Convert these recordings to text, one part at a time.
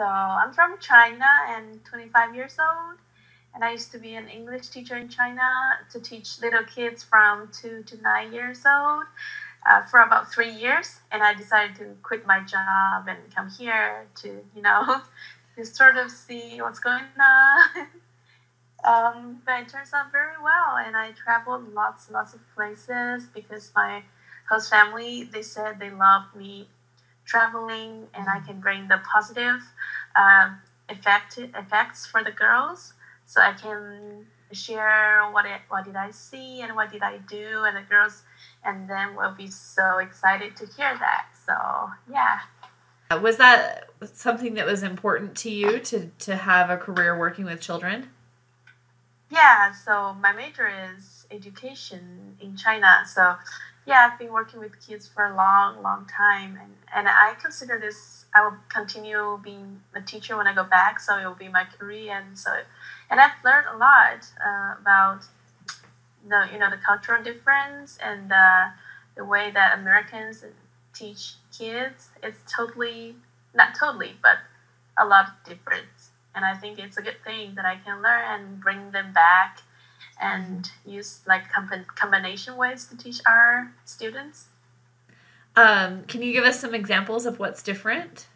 So I'm from China and 25 years old. And I used to be an English teacher in China to teach little kids from 2 to 9 years old for about 3 years. And I decided to quit my job and come here to, to sort of see what's going on. But it turns out very well. And I traveled lots of places because my host family, they said they loved me traveling and I can bring the positive effects for the girls. So I can share what did I see and what did I do, and the girls and them will be so excited to hear that. So yeah. Was that something that was important to you to have a career working with children? Yeah, so my major is education in China. So yeah, I've been working with kids for a long time, and I consider this. I will continue being a teacher when I go back, so it will be my career, and I've learned a lot about the cultural difference and the way that Americans teach kids. It's totally not totally, but a lot of difference, and I think it's a good thing that I can learn and bring them back and use like combination ways to teach our students. Can you give us some examples of what's different?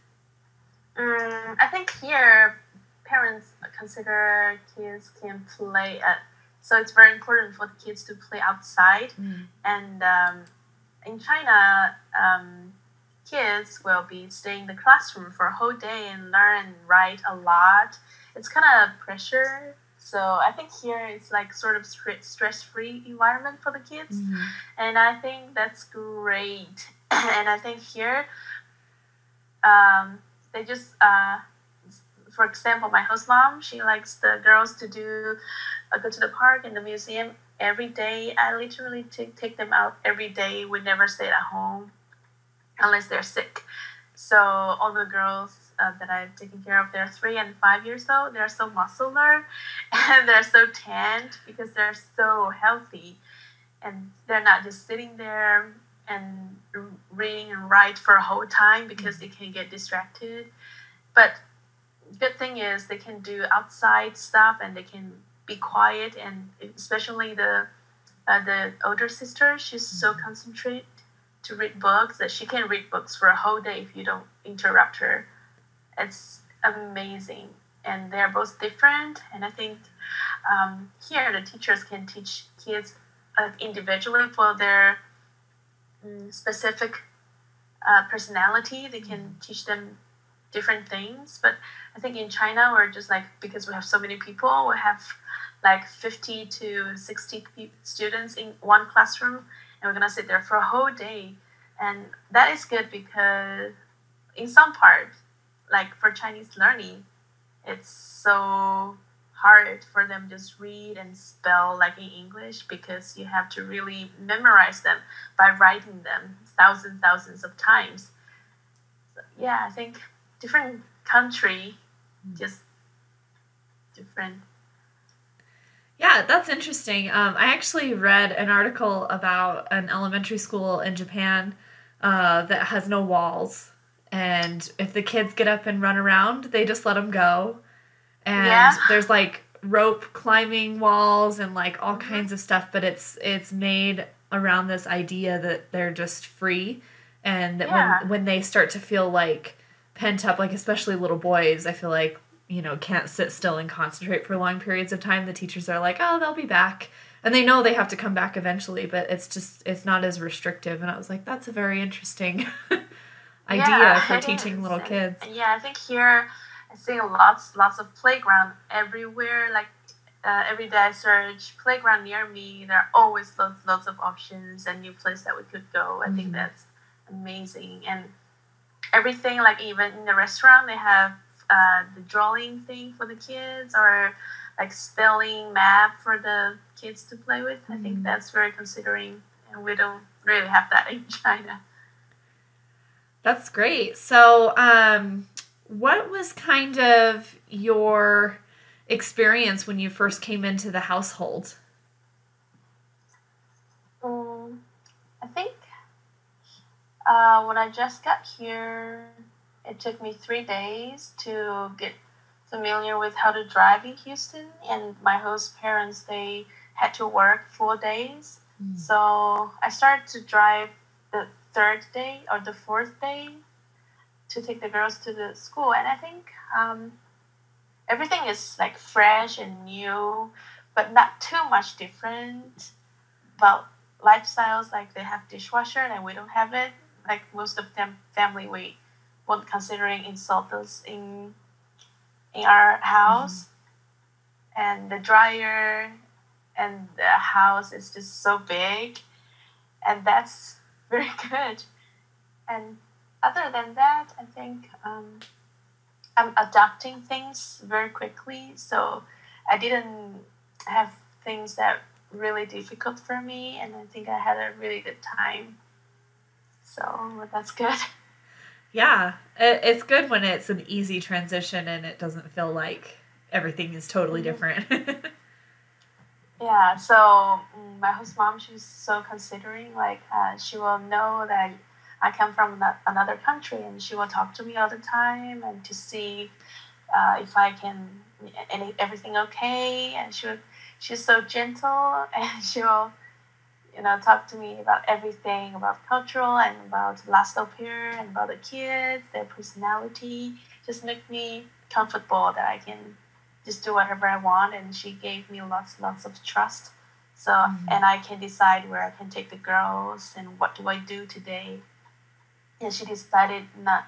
I think here parents consider kids can play so it's very important for the kids to play outside. And in China, kids will be staying in the classroom for a whole day and learn and write a lot. It's kind of pressure. So I think here it's like sort of stress-free environment for the kids. And I think that's great. And I think here they just, for example, my host mom, she likes the girls to go to the park and the museum every day. I literally take them out every day. We never stay at home unless they're sick. So all the girls that I've taken care of, they're 3 and 5 years old. They're so muscular and they're so tanned because they're so healthy. And they're not just sitting there and reading and write for a whole time because they can get distracted. But good thing is they can do outside stuff and they can be quiet. And especially the older sister, she's so concentrated to read books that she can read books for a whole day if you don't interrupt her. It's amazing. And they're both different. And I think here the teachers can teach kids individually for their specific personality. They can teach them different things. But I think in China, we're just like, because we have so many people, we have like 50 to 60 students in one classroom, and we're going to sit there for a whole day. And that is good because in some part, like for Chinese learning, it's so hard for them to just read and spell like in English because you have to really memorize them by writing them thousands of times. So, yeah, I think different country, just different. Yeah, that's interesting. I actually read an article about an elementary school in Japan that has no walls. And if the kids get up and run around, they just let them go. And there's like rope climbing walls and like all kinds of stuff, but it's made around this idea that they're just free, and that when they start to feel like pent up, like especially little boys, I feel like, can't sit still and concentrate for long periods of time. The teachers are like, oh, they'll be back. And they know they have to come back eventually, but it's not as restrictive. And I was like, that's a very interesting idea for teaching little kids. Yeah, I think here I see lots of playground everywhere. Like every day I search playground near me. There are always lots of options and new place that we could go. I think that's amazing. And everything, like even in the restaurant, they have the drawing thing for the kids, or like spelling map for the kids to play with. I think that's very considering, and we don't really have that in China. That's great. So, what was kind of your experience when you first came into the household? I think when I just got here, It took me 3 days to get familiar with how to drive in Houston, and my host parents, they had to work 4 days. So I started to drive the third day or the fourth day to take the girls to the school, and I think everything is like fresh and new, but not too much different. About lifestyles, like they have dishwasher and we don't have it. Like most of them family, we won't considering insult us in our house, and the dryer and the house is just so big, and that's very good. And other than that, I think I'm adapting things very quickly, so I didn't have things that really difficult for me, and I think I had a really good time. So that's good. Yeah, it's good when it's an easy transition and it doesn't feel like everything is totally different. Yeah, so my host mom, she's so considering, like, she will know that I come from another country, and she will talk to me all the time and to see if I can, everything okay. And she's so gentle, and she will, talk to me about everything about cultural and about last au pair and about the kids, their personality, just make me comfortable that I can just do whatever I want. And she gave me lots of trust. So, and I can decide where I can take the girls and what do I do today. And she decided not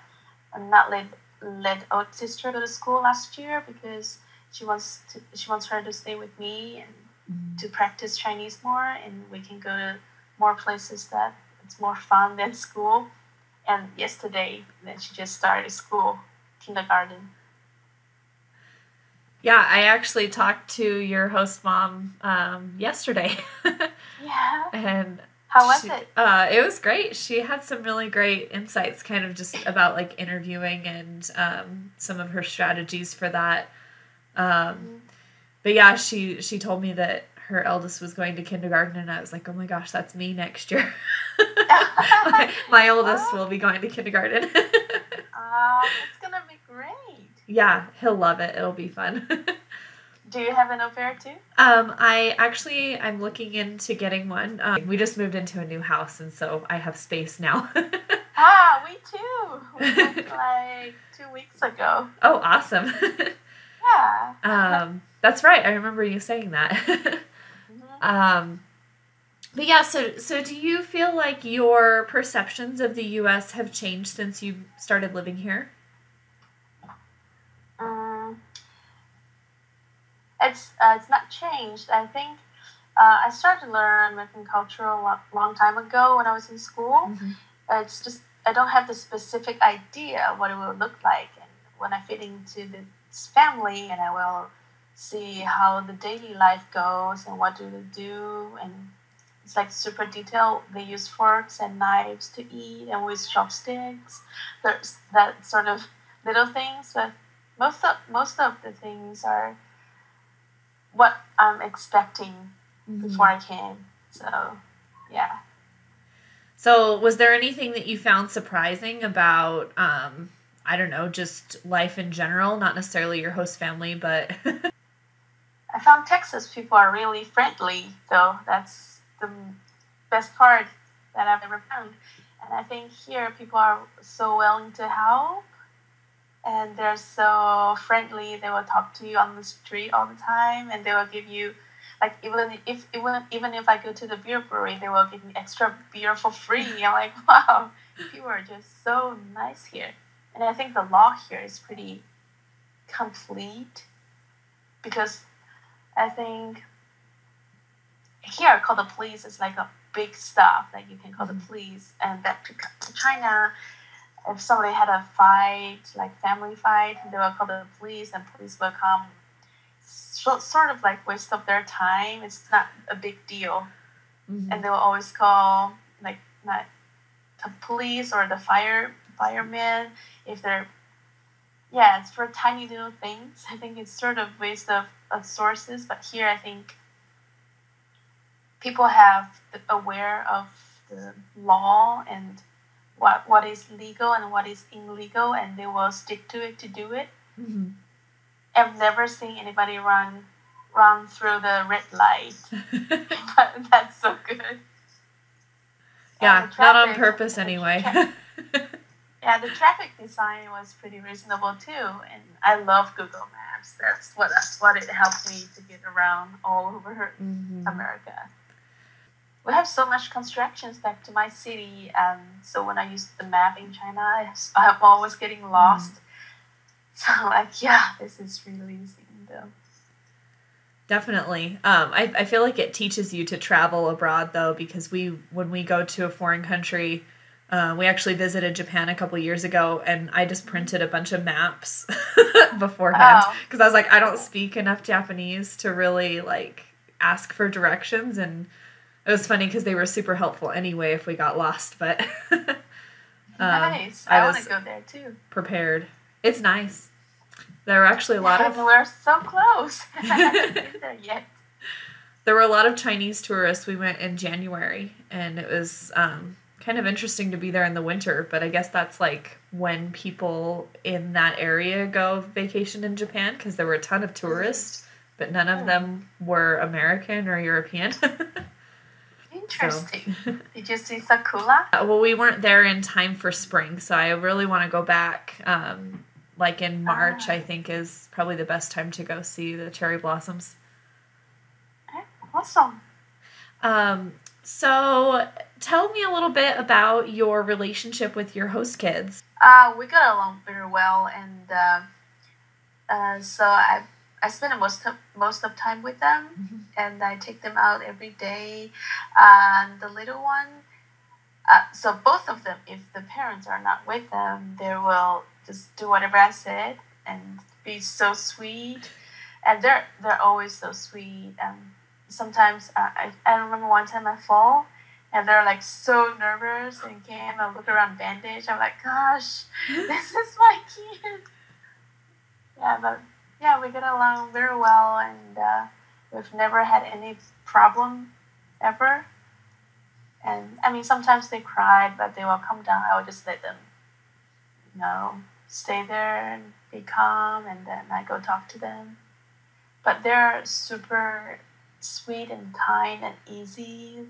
let our sister go to school last year because she wants her to stay with me and to practice Chinese more, and we can go to more places that it's more fun than school. And yesterday, then she just started school, kindergarten. Yeah, I actually talked to your host mom yesterday. Yeah. And how was it? It was great. She had some really great insights, kind of just about like interviewing and some of her strategies for that. But yeah, she told me that her eldest was going to kindergarten, and I was like, oh my gosh, that's me next year. my oldest will be going to kindergarten. It's gonna be great. Yeah, he'll love it. It'll be fun. Do you have an au pair too? I'm looking into getting one. We just moved into a new house, and so I have space now. Me too. We moved like 2 weeks ago. Oh, awesome. Yeah. That's right. I remember you saying that. But yeah, so do you feel like your perceptions of the U.S. have changed since you started living here? It's not changed. I think I started to learn American culture a long time ago when I was in school. It's just I don't have the specific idea what it will look like, and when I fit into this family, and I will see how the daily life goes and what do they do, and it's like super detailed. They use forks and knives to eat and with chopsticks. There's that sort of little things, but most of the things are what I'm expecting before I came. So, yeah. So, was there anything that you found surprising about, I don't know, just life in general? Not necessarily your host family, but... I found Texas people are really friendly, though. That's the best part that I've ever found. And I think here people are so willing to help, and they're so friendly. They will talk to you on the street all the time, and they will give you, like, even if I go to the beer brewery, they will give me extra beer for free. I'm like, wow, people are just so nice here. And I think the law here is pretty complete, because I think here call the police is like a big stuff. Like you can call the police, and back to China, if somebody had a fight, like family fight, they will call the police, and police will come. Sort of like waste of their time. It's not a big deal, and they will always call like not the police or the firemen if they're it's for tiny little things. I think it's sort of waste of sources, but here I think people have aware of the law, and what is legal and what is illegal, and they will stick to it to do it. Mm-hmm. I've never seen anybody run through the red light. But that's so good. Yeah, not on purpose anyway. Yeah, the traffic design was pretty reasonable too, and I love Google Maps. That's what it helped me to get around all over America. We have so much constructions back to my city, and so when I use the map in China, I'm always getting lost. So like, yeah, this is really easy though. Definitely. I feel like it teaches you to travel abroad though, because when we go to a foreign country, we actually visited Japan a couple years ago, and I just printed a bunch of maps beforehand because I was like, I don't speak enough Japanese to really like ask for directions, and it was funny because they were super helpful anyway if we got lost. But nice. I want to go there too. Prepared. It's nice. There were actually a lot of. We're so close. I haven't been there yet. There were a lot of Chinese tourists. We went in January, and it was kind of interesting to be there in the winter. But I guess that's like when people in that area go vacation in Japan, because there were a ton of tourists, but none of them were American or European. Interesting. So. Did you see sakura? Well, we weren't there in time for spring, so I really want to go back. Like in March, I think is probably the best time to go see the cherry blossoms. Awesome. So tell me a little bit about your relationship with your host kids. We got along very well, and so I spend most of time with them, and I take them out every day. The little one, so both of them, if the parents are not with them, they will just do whatever I said and be so sweet, and they're always so sweet. Sometimes I remember one time I fall, and they're like so nervous and came and look around bandage. I'm like, gosh, this is my kid. Yeah, but yeah, we get along very well, and we've never had any problem ever. And I mean, sometimes they cried, but they will come down. I will just let them, stay there and be calm, and then I go talk to them. But they're super sweet and kind and easy.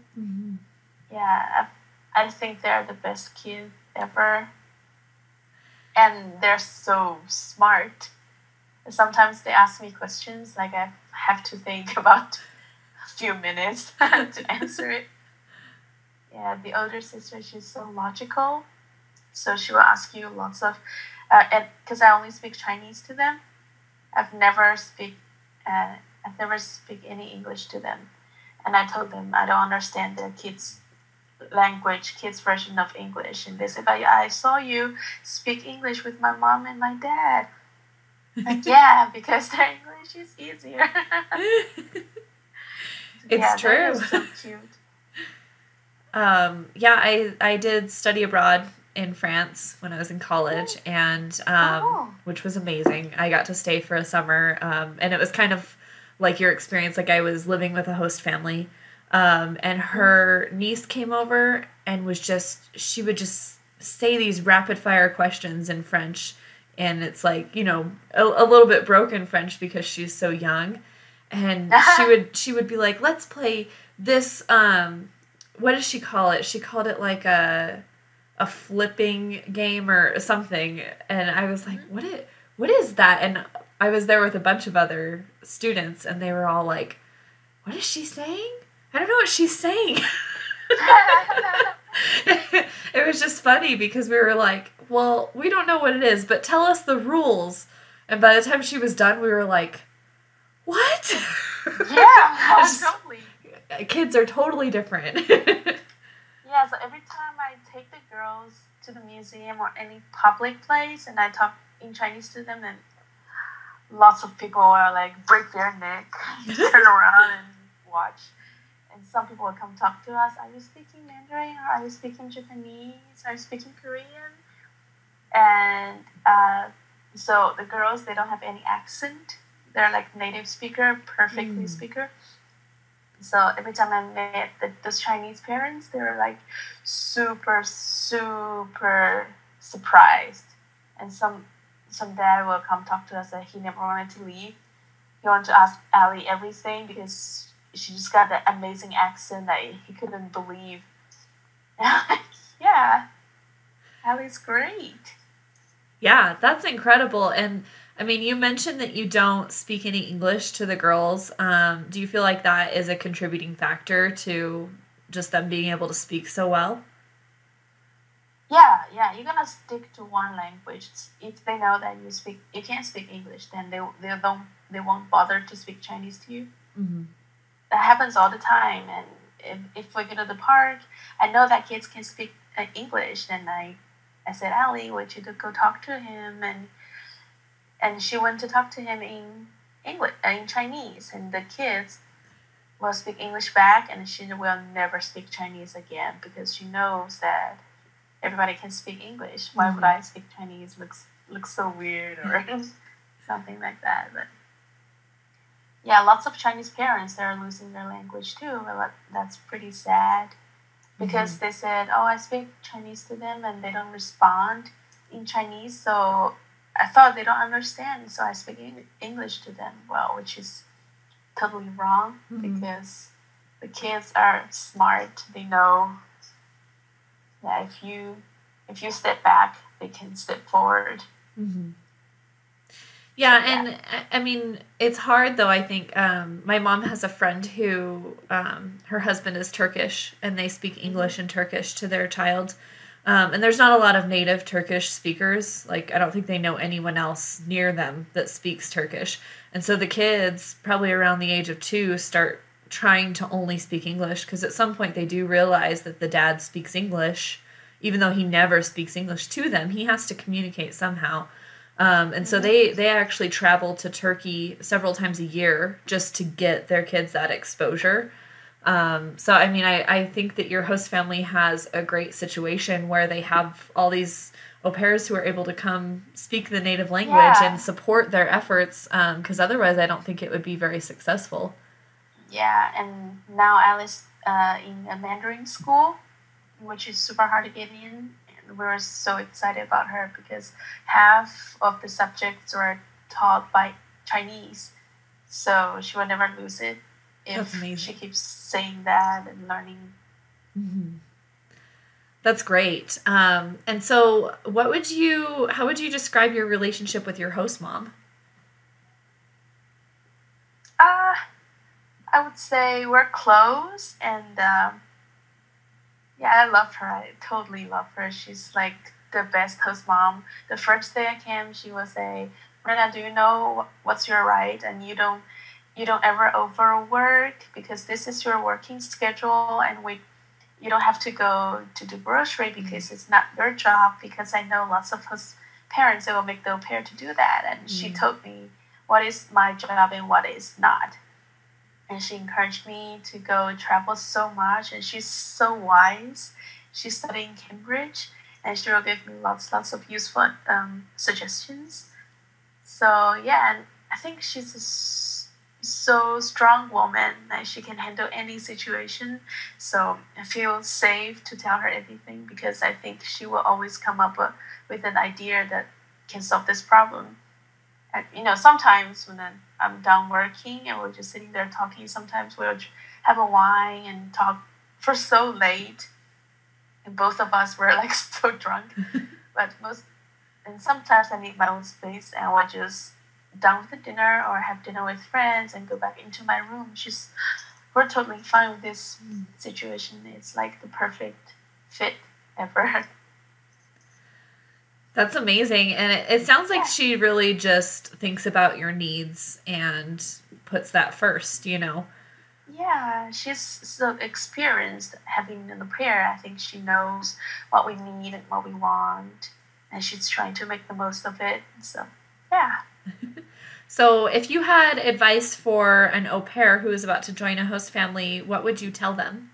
Yeah, I think they're the best kid ever. And they're so smart. Sometimes they ask me questions, like I have to think about a few minutes to answer it. Yeah, the older sister, she's so logical. So she will ask you lots of, and because I only speak Chinese to them, I've never speak any English to them. And I told them I don't understand the kids' language, kids' version of English. And they said, but I saw you speak English with my mom and my dad. Like, yeah, because their English is easier. It's true. They're so cute. I did study abroad in France when I was in college, and which was amazing. I got to stay for a summer, and it was kind of like your experience. Like I was living with a host family, and her niece came over and she would just say these rapid fire questions in French, and it's like, a little bit broken French because she's so young, and she would be like, let's play this. What does she call it? She called it like a flipping game or something. And I was like, what is that? And I was there with a bunch of other students, and they were all like, what is she saying? I don't know what she's saying. It was just funny because we were like, well, we don't know what it is, but tell us the rules. And by the time she was done, we were like, what? Yeah, totally. Kids are totally different. Yeah, so every time I take the girls to the museum or any public place and I talk in Chinese to them, and lots of people are like break their neck, turn around and watch. And some people will come talk to us. Are you speaking Mandarin? Or are you speaking Japanese? Are you speaking Korean? And so the girls, they don't have any accent. They're like native speaker, perfectly speaker. So every time I met those Chinese parents, they were like super, super surprised. And some dad will come talk to us that he never wanted to leave. He wanted to ask Ali everything because she just got that amazing accent that he couldn't believe. Yeah, Ali's great. Yeah, that's incredible. And I mean, you mentioned that you don't speak any English to the girls. Do you feel like that is a contributing factor to just them being able to speak so well? Yeah, yeah, you're gonna stick to one language. If they know that you can't speak English, then they won't bother to speak Chinese to you. Hmm. That happens all the time. And if we go to the park, I know that kids can speak English, and I said, Ali, would you to go talk to him? And she went to talk to him in English, in Chinese, and the kids will speak English back, and she will never speak Chinese again because she knows that everybody can speak English. Why would Hmm. I speak Chinese? Looks so weird or something like that. But yeah, lots of Chinese parents they are losing their language too. But that's pretty sad Hmm. because they said, "Oh, I speak Chinese to them and they don't respond in Chinese." So I thought they don't understand, so I speak English to them. Well, which is totally wrong Hmm. because the kids are smart. They know that if you step back, they can step forward. Hmm. So Yeah, yeah. and I mean, it's hard though. I think my mom has a friend who her husband is Turkish and they speak Mm-hmm. English and Turkish to their child. And there's not a lot of native Turkish speakers. Like, I don't think they know anyone else near them that speaks Turkish. And so the kids, probably around the age of 2, start trying to only speak English because at some point they do realize that the dad speaks English, even though he never speaks English to them. He has to communicate somehow. And so Mm-hmm. they actually travel to Turkey several times a year just to get their kids that exposure. So I mean, I think that your host family has a great situation where they have all these au pairs who are able to come speak the native language and Yeah, support their efforts. Because otherwise, I don't think it would be very successful. yeah, and now Alice in a Mandarin school, which is super hard to get in. And we're so excited about her because half of the subjects were taught by Chinese, so she will never lose it That's if she amazing. keeps saying that and learning. Hmm. That's great. And so, how would you describe your relationship with your host mom? Uh, I would say we're close, and yeah, I love her. I totally love her. She's like the best host mom. The first day I came, she will say, "Marina, do you know what's your right? And you don't ever overwork because this is your working schedule, and you don't have to go to do grocery because it's not your job. Because I know lots of host parents they will make the au pair to do that, and she Mm-hmm. told me what is my job and what is not." And she encouraged me to go travel so much. And she's so wise. She's studying Cambridge, and she will give me lots of useful suggestions. So yeah, and I think she's so strong woman that she can handle any situation. So I feel safe to tell her everything because I think she will always come up with an idea that can solve this problem. And, sometimes when I'm done working and we're just sitting there talking, sometimes we'll have a wine and talk for so late, and both of us were like so drunk. But and sometimes I need my own space, and we're just done with the dinner or have dinner with friends and go back into my room. We're totally fine with this situation. It's like the perfect fit ever. That's amazing. And it sounds like Yeah. she really just thinks about your needs and puts that first, you know? Yeah, she's so experienced having an au pair. I think she knows what we need and what we want, and she's trying to make the most of it. So, yeah, So, if you had advice for an au pair who is about to join a host family, what would you tell them?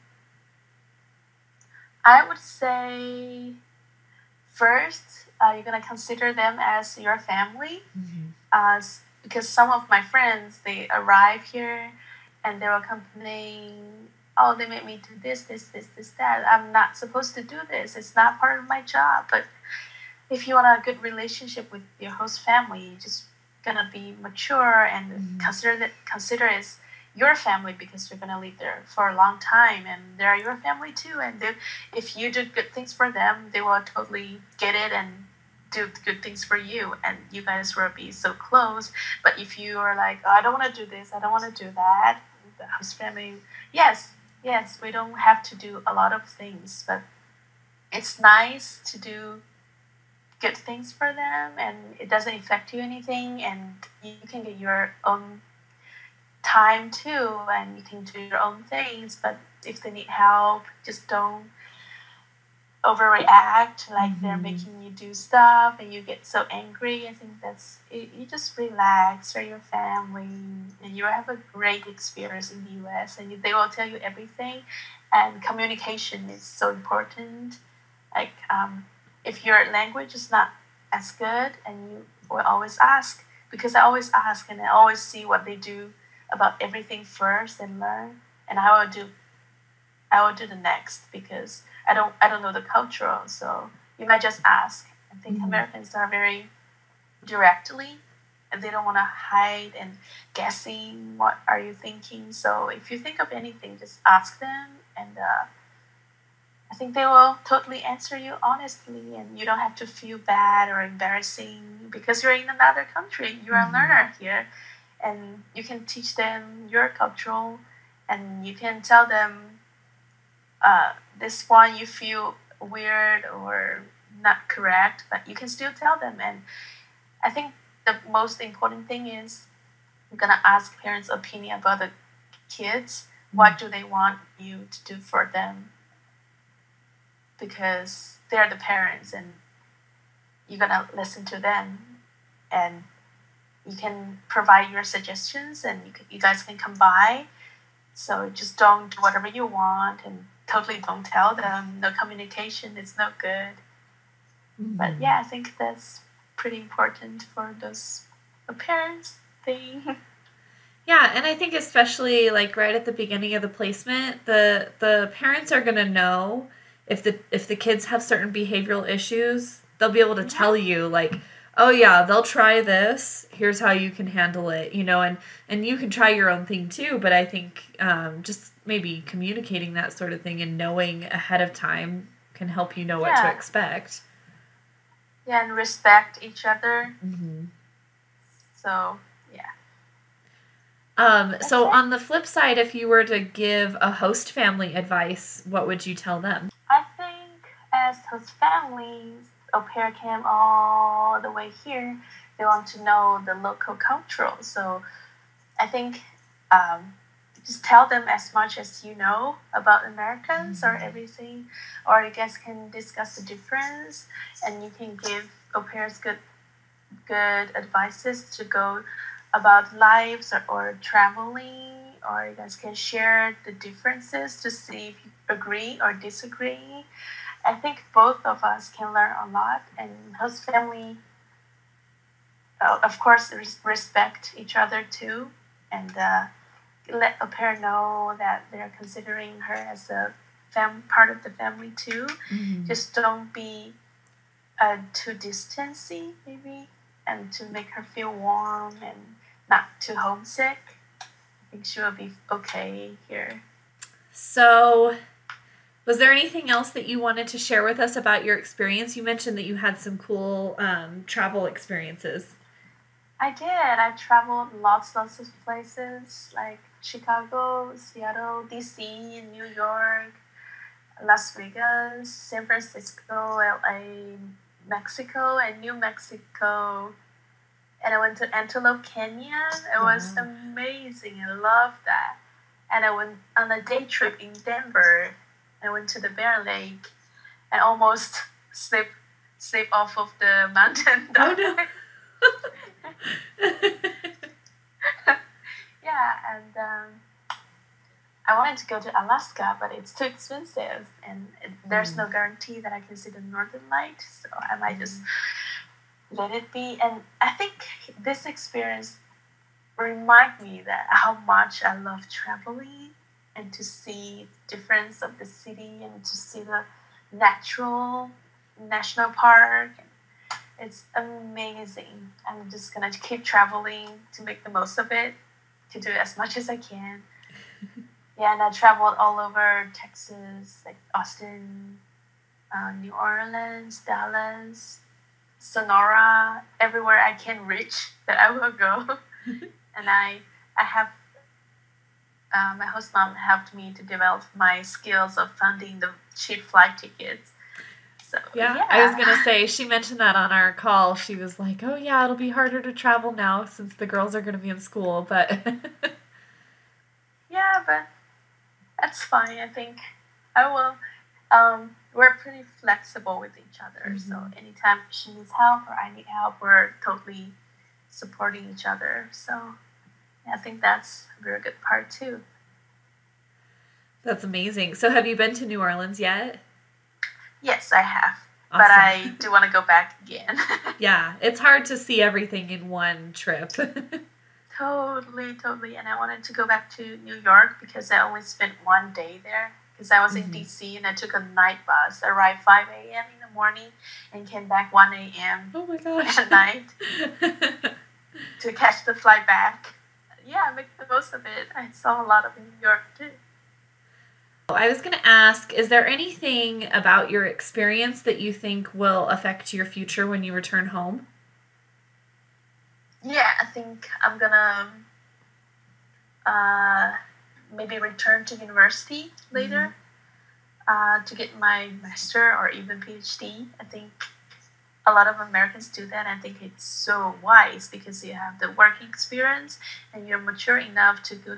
I would say first, you're gonna consider them as your family, Mm-hmm. because some of my friends they arrive here and they will complain, oh, they made me do this, that. I'm not supposed to do this. It's not part of my job. But if you want a good relationship with your host family, you just gonna be mature and consider it your family, because you're gonna live there for a long time, and they're your family too. And if you do good things for them, they will totally get it and do good things for you, and you guys will be so close. But if you are like, oh, I don't want to do this, I don't want to do that, the host family, yes, we don't have to do a lot of things, but it's nice to do good things for them, and it doesn't affect you anything, and you can get your own time too, and you can do your own things. But if they need help, just don't overreact like they're making you do stuff and you get so angry. I think that's it, you just relax, or your family, and you have a great experience in the US, and they will tell you everything. And communication is so important. Like if your language is not as good, and you will always ask, because I always ask and I always see what they do about everything first and learn, and I will do the next, because I don't know the cultural. So you might just ask. I think Americans are very directly, and they don't want to hide and guessing what are you thinking. So if you think of anything, just ask them, and I think they will totally answer you honestly, and you don't have to feel bad or embarrassing, because you're in another country. You're a learner here, and you can teach them your cultural, and you can tell them this one you feel weird or not correct, but you can still tell them. And I think the most important thing is I'm gonna ask parents' opinion about the kids. What do they want you to do for them? Because they're the parents, and you're gonna listen to them, and you can provide your suggestions, and you guys can come by. So just don't do whatever you want, and totally don't tell them. No communication is no good. But yeah, I think that's pretty important for those parents thing. Yeah, and I think especially like right at the beginning of the placement, the parents are gonna know if the kids have certain behavioral issues. They'll be able to tell you like, oh yeah, they'll try this. Here's how you can handle it, and you can try your own thing too. But I think just maybe communicating that sort of thing and knowing ahead of time can help you know what to expect. Yeah, and respect each other. So so on the flip side, if you were to give a host family advice, what would you tell them? I think as host families, au pair came all the way here. They want to know the local cultural. So I think just tell them as much as you know about Americans or everything, or you guys can discuss the difference, and you can give au pairs good advices to go about lives or traveling, or you guys can share the differences to see if you agree or disagree. I think both of us can learn a lot, and host family, of course, respect each other too, and let a pair know that they're considering her as a part of the family too. Just don't be too distancy, maybe, and to make her feel warm and not too homesick. I think she will be okay here. So, was there anything else that you wanted to share with us about your experience? You mentioned that you had some cool travel experiences. I did. I traveled lots of places like Chicago, Seattle, DC, New York, Las Vegas, San Francisco, LA, Mexico, and New Mexico. And I went to Antelope Canyon. It was amazing. I loved that. And I went on a day trip in Denver. I went to the Bear Lake and almost slipped off of the mountain. Oh no. Yeah, and I wanted to go to Alaska, but it's too expensive, and there's no guarantee that I can see the Northern Lights, so I might just let it be. And I think this experience remind me that how much I love traveling and to see the difference of the city and to see the natural national park. It's amazing. I'm just gonna keep traveling to make the most of it, to do as much as I can. Yeah, and I traveled all over Texas, like Austin, New Orleans, Dallas, Sonora, everywhere I can reach that I will go. And I have my host mom helped me to develop my skills of finding the cheap flight tickets. So Yeah, I was yeah, gonna say, she mentioned that on our call. She was like, "Oh yeah, it'll be harder to travel now since the girls are gonna be in school." But yeah, but that's fine. I think I will. We're pretty flexible with each other, so Mhm. anytime she needs help or I need help, we're totally supporting each other. So yeah, I think that's a very good part too. That's amazing. So have you been to New Orleans yet? Yes, I have, but Awesome. I do want to go back again. Yeah, it's hard to see everything in one trip. Totally, totally. And I wanted to go back to New York because I only spent one day there. Because I was in Mhm. DC and I took a night bus, arrived 5 a.m. in the morning, and came back 1 a.m. Oh my gosh. at night to catch the flight back. Yeah, make the most of it. I saw a lot of New York too. I was going to ask, is there anything about your experience that you think will affect your future when you return home? Yeah, I think I'm gonna uh, maybe return to university Mm-hmm. later to get my master or even PhD. I think a lot of Americans do that. I think it's so wise because you have the working experience and you're mature enough to go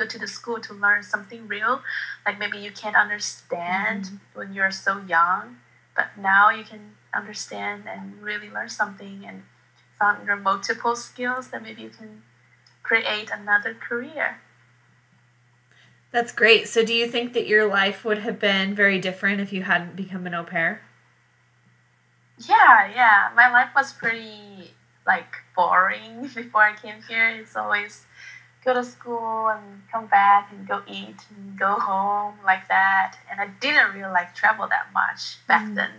to the school to learn something real. Like maybe you can't understand Mm-hmm. when you're so young, but now you can understand and really learn something and found your multiple skills that maybe you can create another career. That's great. So, do you think that your life would have been very different if you hadn't become an au pair? Yeah, yeah. My life was pretty like boring before I came here. It's always go to school and come back and go eat and go home like that. And I didn't really like travel that much back Mm-hmm. then.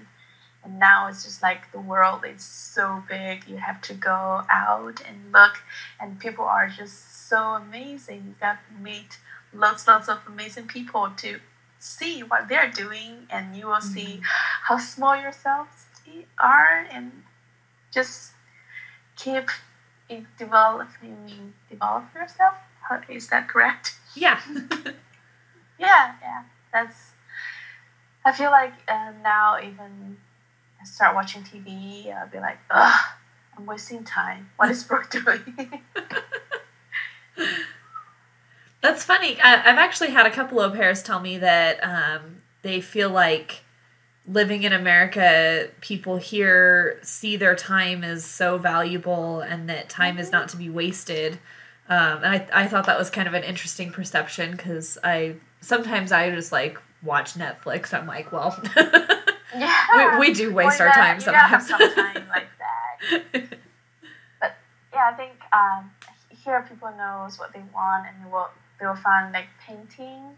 And now it's just like the world is so big. You have to go out and look, and people are just so amazing. You got to meet lots of amazing people to see what they're doing, and you will see Mm-hmm. how small yourselves are, and just keep develop yourself. Is that correct? Yeah. Yeah, yeah. That's. I feel like now even I start watching TV, I'll be like, ugh, I'm wasting time. What is Brooke doing? That's funny. I've actually had a couple au pairs tell me that they feel like living in America, people here see their time as so valuable and that time is not to be wasted. And I thought that was kind of an interesting perception because sometimes I just like watch Netflix. I'm like, well, Yeah. we do Well, waste our time you gotta have sometimes. some time like that. But yeah, I think here people knows what they want and they will find like painting.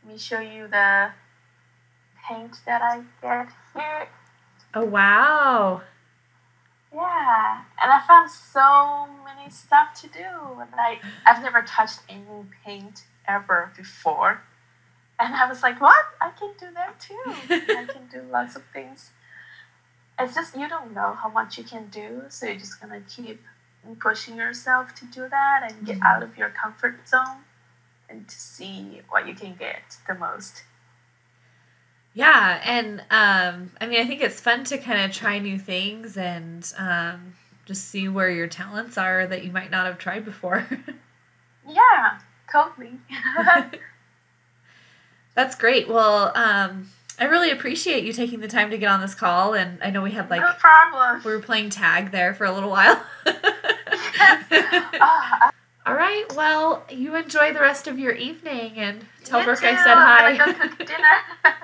Let me show you the paint that I get here. Oh, wow. Yeah, and I found so many stuff to do. And I've never touched any paint ever before. And I was like, what? I can do that too. I can do lots of things. It's just you don't know how much you can do, so you're just gonna keep pushing yourself to do that and get Mhm. out of your comfort zone and to see what you can get the most. Yeah, and I mean, I think it's fun to kind of try new things and just see where your talents are that you might not have tried before. Yeah, totally. That's great. Well, I really appreciate you taking the time to get on this call, and I know we had No like problem. we were playing tag there for a little while. Yes. Oh, All right. Well, you enjoy the rest of your evening and tell you Brooke too. I said I'm gonna go hi. cook dinner.